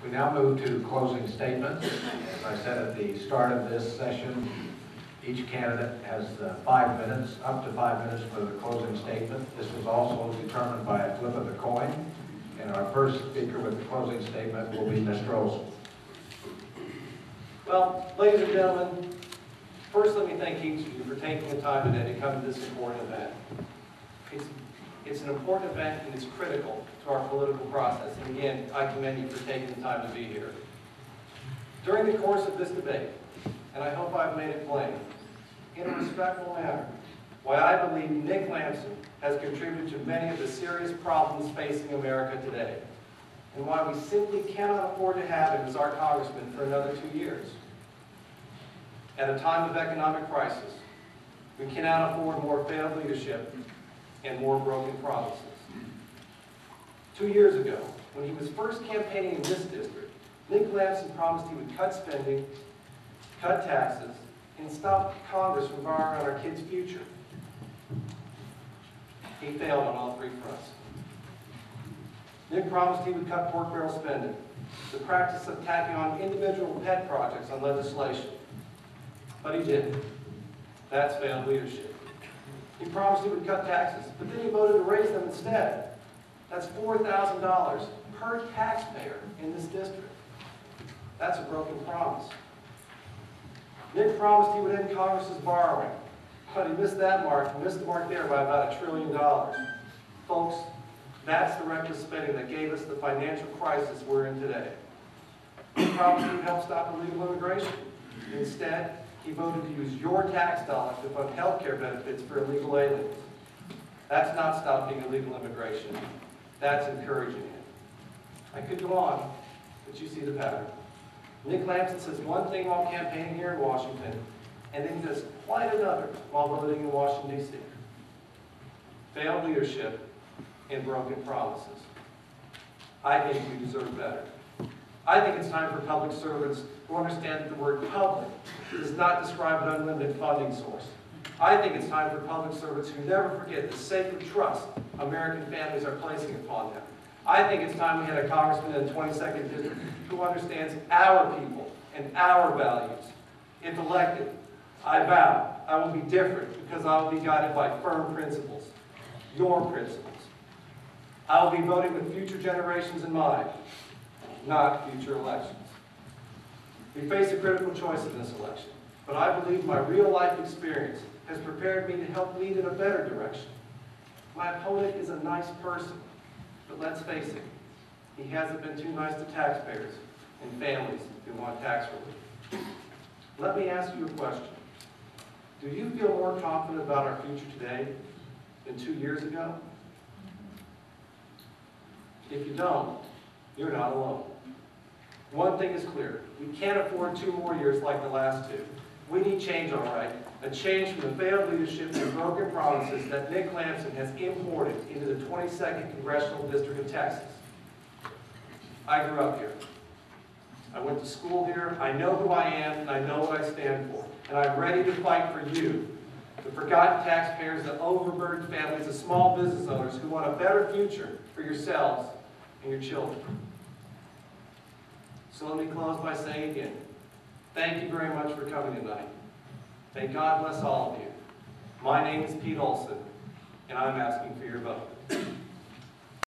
We now move to closing statements. As I said at the start of this session, each candidate has 5 minutes, up to 5 minutes for the closing statement. This was also determined by a flip of the coin. And our first speaker with the closing statement will be Mr. Olson. Well, ladies and gentlemen, first let me thank each of you for taking the time today to come to this important event. It's an important event and it's critical to our political process. And again, I commend you for taking the time to be here. During the course of this debate, and I hope I've made it plain, in a respectful manner, why I believe Nick Lampson has contributed to many of the serious problems facing America today, and why we simply cannot afford to have him as our congressman for another 2 years. At a time of economic crisis, we cannot afford more failed leadership and more broken promises. 2 years ago, when he was first campaigning in this district, Nick Lampson promised he would cut spending, cut taxes, and stop Congress from borrowing on our kids' future. He failed on all 3 fronts. Nick promised he would cut pork barrel spending, the practice of tacking on individual pet projects on legislation. But he didn't. That's failed leadership. He promised he would cut taxes, but then he voted to raise them instead. That's $4,000 per taxpayer in this district. That's a broken promise. Nick promised he would end Congress's borrowing, but he missed that mark. He missed the mark there by about $1 trillion. Folks, that's the reckless spending that gave us the financial crisis we're in today. He promised he would help stop illegal immigration. Instead, he voted to use your tax dollars to fund health care benefits for illegal aliens. That's not stopping illegal immigration. That's encouraging it. I could go on, but you see the pattern. Nick Lampson says one thing while campaigning here in Washington, and then he does quite another while voting in Washington, D.C. Failed leadership and broken promises. I think we deserve better. I think it's time for public servants who understand that the word public does not describe an unlimited funding source. I think it's time for public servants who never forget the sacred trust American families are placing upon them. I think it's time we had a congressman in the 22nd District who understands our people and our values. If elected, I vow I will be different because I will be guided by firm principles, your principles. I will be voting with future generations in mind, not future elections. We face a critical choice in this election, but I believe my real-life experience has prepared me to help lead in a better direction. My opponent is a nice person, but let's face it, he hasn't been too nice to taxpayers and families who want tax relief. Let me ask you a question. Do you feel more confident about our future today than 2 years ago? If you don't, you're not alone. One thing is clear. We can't afford 2 more years like the last 2. We need change, all right. A change from the failed leadership and broken promises that Nick Lampson has imported into the 22nd Congressional District of Texas. I grew up here. I went to school here. I know who I am, and I know what I stand for. And I'm ready to fight for you, the forgotten taxpayers, the overburdened families, the small business owners who want a better future for yourselves and your children. So let me close by saying again, thank you very much for coming tonight. May God bless all of you. My name is Pete Olson, and I'm asking for your vote.